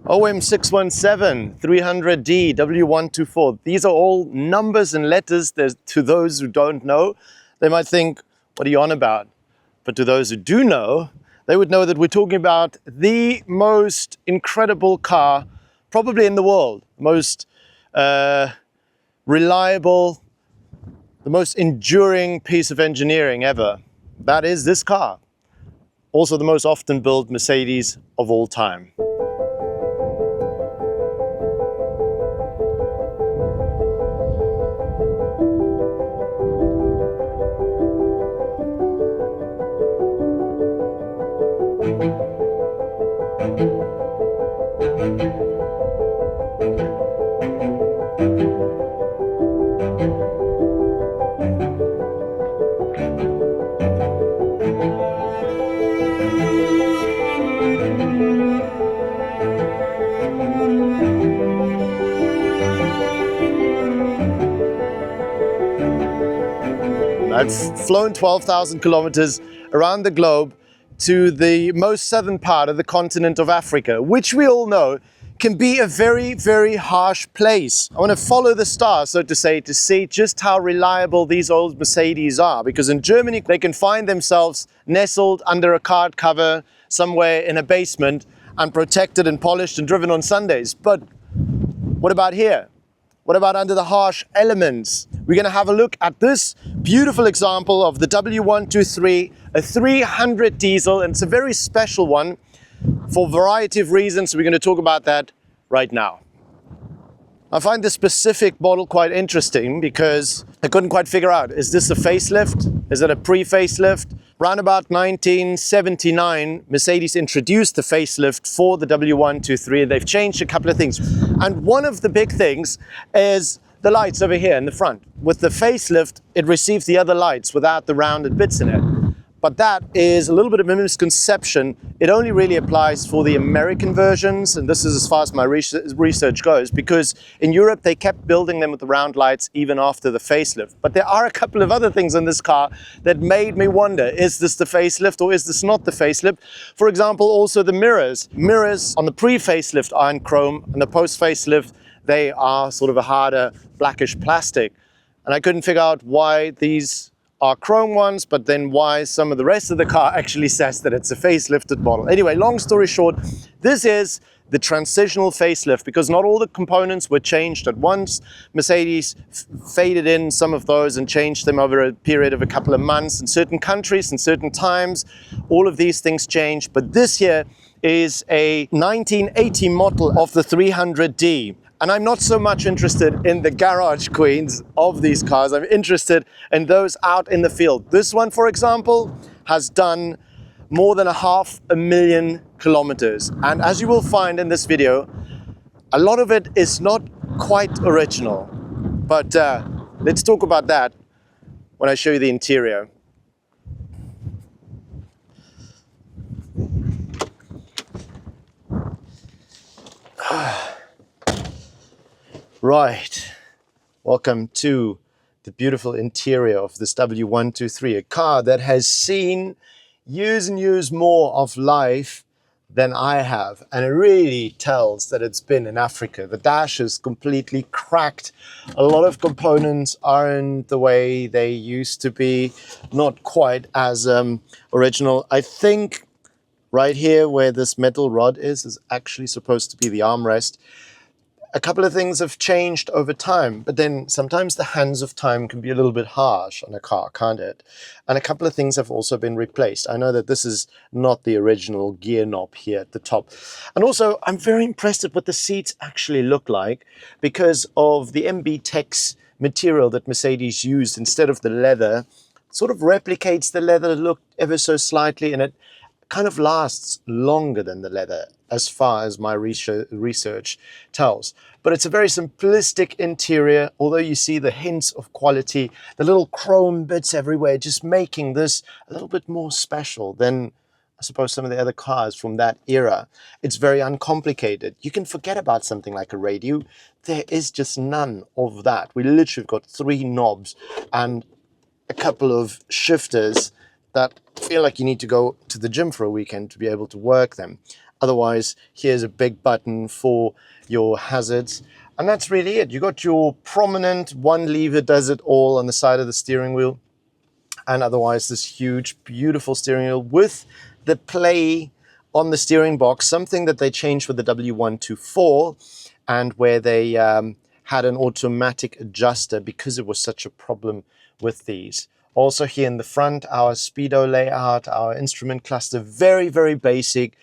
OM617 300D W124. These are all numbers and letters. To those who don't know, they might think, what are you on about? But to those who do know, they would know that we're talking about the most incredible car probably in the world, most reliable, the most enduring piece of engineering ever. That is this car. Also the most often built Mercedes of all time. I've flown 12,000 kilometers around the globe to the most southern part of the continent of Africa, which we all know can be a very, very harsh place. I want to follow the stars, so to say, to see just how reliable these old Mercedes are. Because in Germany, they can find themselves nestled under a card cover somewhere in a basement and protected and polished and driven on Sundays. But what about here? What about under the harsh elements? We're going to have a look at this beautiful example of the W123, a 300 diesel, and it's a very special one for a variety of reasons. We're going to talk about that right now. I find this specific model quite interesting because I couldn't quite figure out, is this a facelift? Is it a pre-facelift? Around about 1979, Mercedes introduced the facelift for the W123, and they've changed a couple of things. And one of the big things is the lights over here in the front. With the facelift, it receives the other lights without the rounded bits in it. But that is a little bit of a misconception. It only really applies for the American versions, and this is as far as my research goes, because in Europe they kept building them with the round lights even after the facelift. But there are a couple of other things in this car that made me wonder, is this the facelift or is this not the facelift? For example, also the mirrors. Mirrors on the pre-facelift are in chrome, and the post-facelift they are sort of a harder blackish plastic. And I couldn't figure out why these are chrome ones, but then why some of the rest of the car actually says that it's a facelifted model. Anyway, long story short, this is the transitional facelift because not all the components were changed at once. Mercedes faded in some of those and changed them over a period of a couple of months in certain countries and certain times. All of these things changed, but this here is a 1980 model of the 300D. And I'm not so much interested in the garage queens of these cars. I'm interested in those out in the field. This one, for example, has done more than 500,000 kilometers. And as you will find in this video, a lot of it is not quite original. But let's talk about that when I show you the interior. Right, welcome to the beautiful interior of this W123, a car that has seen years and years more of life than I have, and it really tells that it's been in Africa. The dash is completely cracked. A lot of components aren't the way they used to be, not quite as original. I think right here where this metal rod is actually supposed to be the armrest. A couple of things have changed over time, but then sometimes the hands of time can be a little bit harsh on a car, can't it? And a couple of things have also been replaced. I know that this is not the original gear knob here at the top. And also, I'm very impressed at what the seats actually look like because of the MB-Tex material that Mercedes used instead of the leather. It sort of replicates the leather look ever so slightly, and it kind of lasts longer than the leather as far as my research tells. But it's a very simplistic interior, although you see the hints of quality, the little chrome bits everywhere, just making this a little bit more special than I suppose some of the other cars from that era. It's very uncomplicated. You can forget about something like a radio. There is just none of that. We literally got 3 knobs and a couple of shifters that feel like you need to go to the gym for a weekend to be able to work them. Otherwise, here's a big button for your hazards. And that's really it. You got your prominent one lever does it all on the side of the steering wheel. And otherwise, this huge, beautiful steering wheel with the play on the steering box, something that they changed with the W124, and where they had an automatic adjuster because it was such a problem with these. Also here in the front, our speedo layout, our instrument cluster, very, very basic.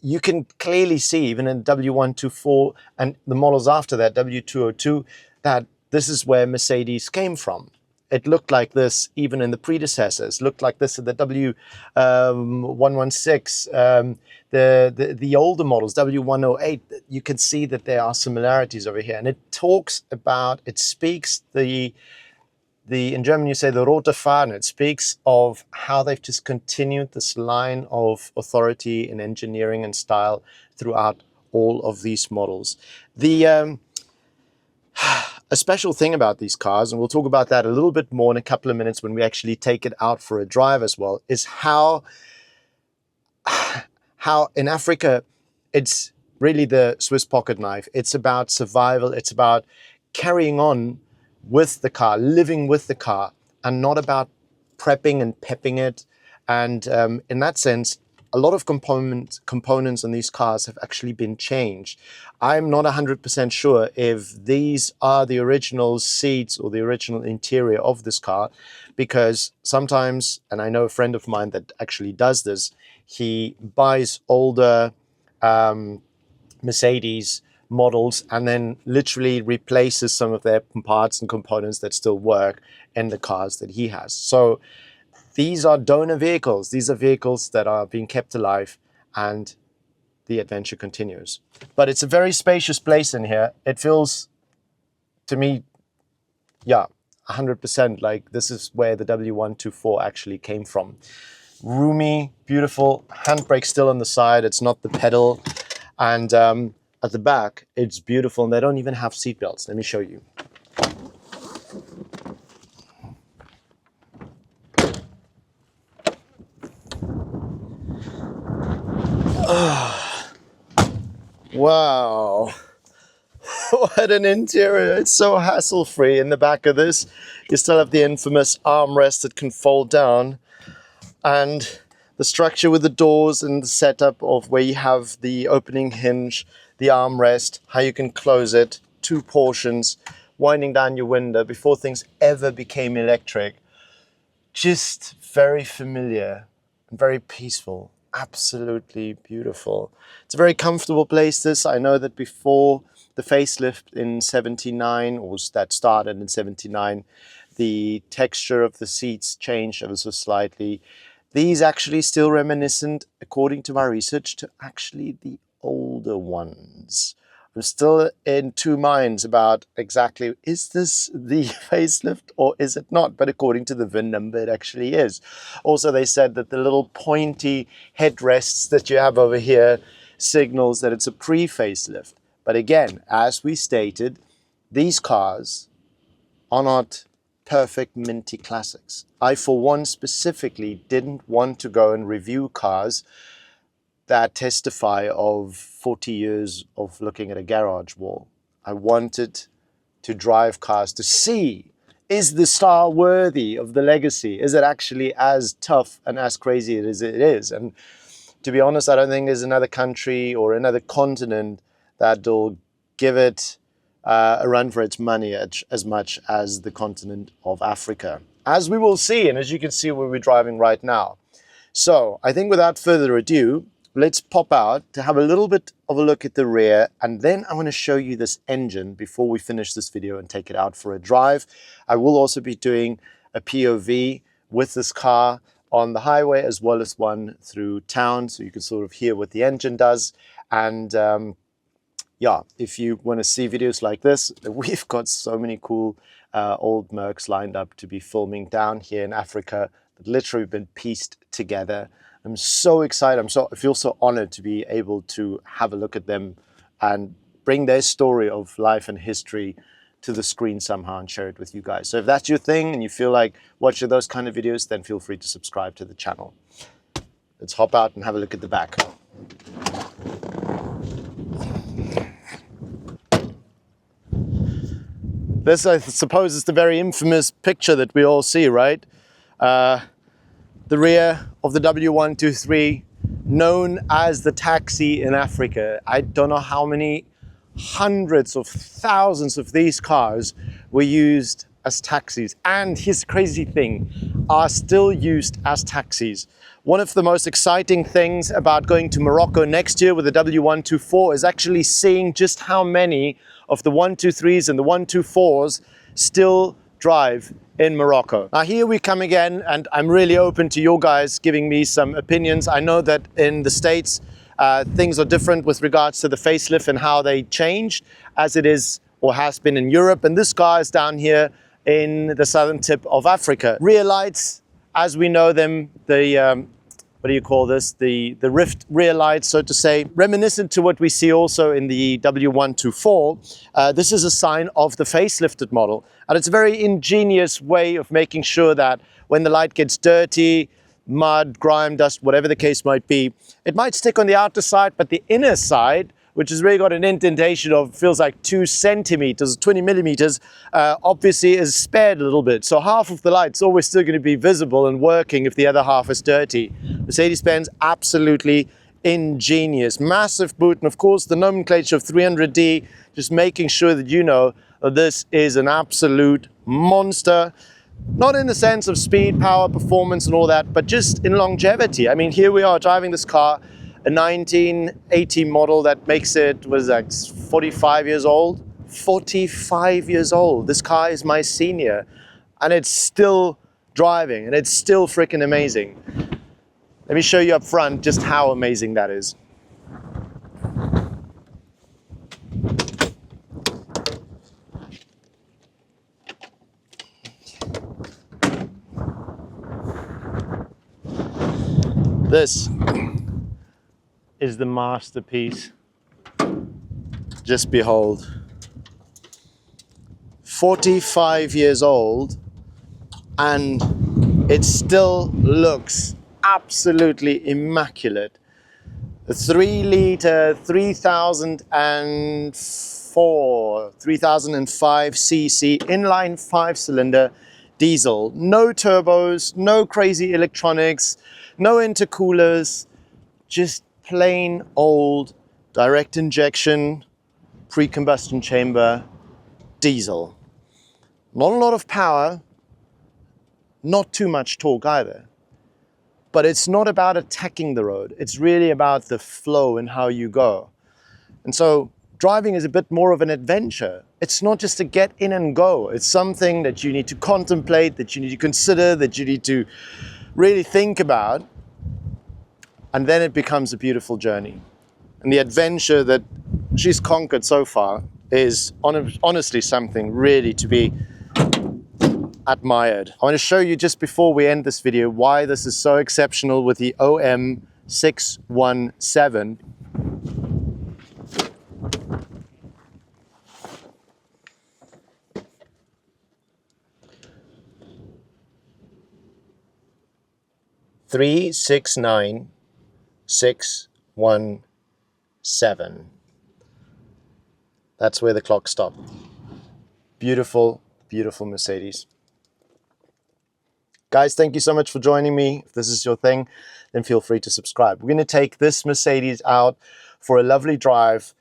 You can clearly see, even in W124 and the models after that, W202, that this is where Mercedes came from. It looked like this even in the predecessors, looked like this in the W116, the older models, W108. You can see that there are similarities over here. And it talks about, it speaks in German you say the rote Fahne. It speaks of how they've just continued this line of authority in engineering and style throughout all of these models. A special thing about these cars, and we'll talk about that a little bit more in a couple of minutes when we actually take it out for a drive as well, is how in Africa, it's really the Swiss pocket knife. It's about survival. It's about carrying on with the car, living with the car, and not about prepping and pepping it. And in that sense, a lot of components on these cars have actually been changed. I'm not 100% sure if these are the original seats or the original interior of this car, because sometimes, and I know a friend of mine that actually does this, he buys older Mercedes models and then literally replaces some of their parts and components that still work in the cars that he has. So these are donor vehicles. These are vehicles that are being kept alive, and the adventure continues. But it's a very spacious place in here. It feels, to me, yeah, 100% like this is where the W124 actually came from. Roomy, beautiful, handbrake still on the side. It's not the pedal. And at the back, it's beautiful. And they don't even have seat belts. Let me show you. Wow, what an interior. It's so hassle-free. In the back of this, you still have the infamous armrest that can fold down, and the structure with the doors and the setup of where you have the opening hinge, the armrest, how you can close it, two portions, winding down your window before things ever became electric. Just very familiar and very peaceful. Absolutely beautiful. It's a very comfortable place, this. I know that before the facelift in 79, or that started in 79, the texture of the seats changed ever so slightly. These actually still reminiscent, according to my research, to actually the older ones. I'm still in two minds about exactly, is this the facelift or is it not? But according to the VIN number, it actually is. Also, they said that the little pointy headrests that you have over here signals that it's a pre-facelift. But again, as we stated, these cars are not perfect minty classics. I, for one, specifically didn't want to go and review cars that testify of 40 years of looking at a garage wall. I wanted to drive cars to see, is the style worthy of the legacy? Is it actually as tough and as crazy as it is? And to be honest, I don't think there's another country or another continent that'll give it a run for its money as much as the continent of Africa, as we will see, and as you can see where we're driving right now. So I think without further ado, let's pop out to have a little bit of a look at the rear, and then I want to show you this engine before we finish this video and take it out for a drive. I will also be doing a POV with this car on the highway as well as one through town, so you can sort of hear what the engine does. And yeah, if you want to see videos like this, we've got so many cool old Mercs lined up to be filming down here in Africa that literally been pieced together. I'm so excited. I feel so honored to be able to have a look at them and bring their story of life and history to the screen somehow and share it with you guys. So if that's your thing and you feel like watching those kind of videos, then feel free to subscribe to the channel. Let's hop out and have a look at the back. This, I suppose, is the very infamous picture that we all see, right? The rear of the W123, known as the taxi in Africa. I don't know how many hundreds of thousands of these cars were used as taxis, and here's the crazy thing, are still used as taxis. One of the most exciting things about going to Morocco next year with the W124 is actually seeing just how many of the 123s and the 124s still drive in Morocco. Now here we come again, and I'm really open to your guys giving me some opinions. I know that in the States things are different with regards to the facelift and how they changed, as it is or has been in Europe, and this car is down here in the southern tip of Africa. Rear lights, as we know them, the what do you call this? The rift rear lights, so to say, reminiscent to what we see also in the W124. This is a sign of the facelifted model, and it's a very ingenious way of making sure that when the light gets dirty, mud, grime, dust, whatever the case might be, it might stick on the outer side, but the inner side, which has really got an indentation of, feels like 2 centimeters, 20 millimeters, obviously is spared a little bit. So half of the light's always still going to be visible and working if the other half is dirty. Mercedes-Benz, absolutely ingenious. Massive boot, and of course the nomenclature of 300D, just making sure that you know that this is an absolute monster. Not in the sense of speed, power, performance and all that, but just in longevity. I mean, here we are driving this car, a 1980 model that makes it, what is that, 45 years old? 45 years old. This car is my senior, and it's still driving, and it's still freaking amazing. Let me show you up front just how amazing that is. This is the masterpiece. Just behold. 45 years old, and it still looks absolutely immaculate. The 3-liter 3005 cc inline 5-cylinder diesel. No turbos, no crazy electronics, no intercoolers, just plain old direct injection pre-combustion chamber diesel. Not a lot of power, not too much torque either. But it's not about attacking the road. It's really about the flow and how you go. And so driving is a bit more of an adventure. It's not just to get in and go. It's something that you need to contemplate, that you need to consider, that you need to really think about. And then it becomes a beautiful journey. And the adventure that she's conquered so far is honestly something really to be admired. I want to show you just before we end this video why this is so exceptional with the OM617. $369,617. That's where the clock stopped. Beautiful, beautiful Mercedes. Guys, thank you so much for joining me. If this is your thing, then feel free to subscribe. We're going to take this Mercedes out for a lovely drive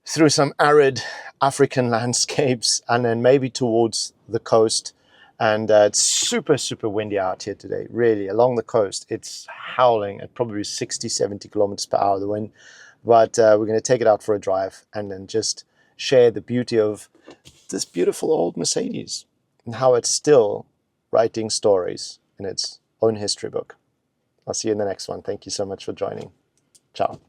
through some arid African landscapes and then maybe towards the coast. And it's super, super windy out here today, really. Along the coast, it's howling at probably 60, 70 kilometers per hour, the wind. But we're going to take it out for a drive and then just share the beauty of this beautiful old Mercedes and how it's still writing stories in its own history book. I'll see you in the next one. Thank you so much for joining. Ciao.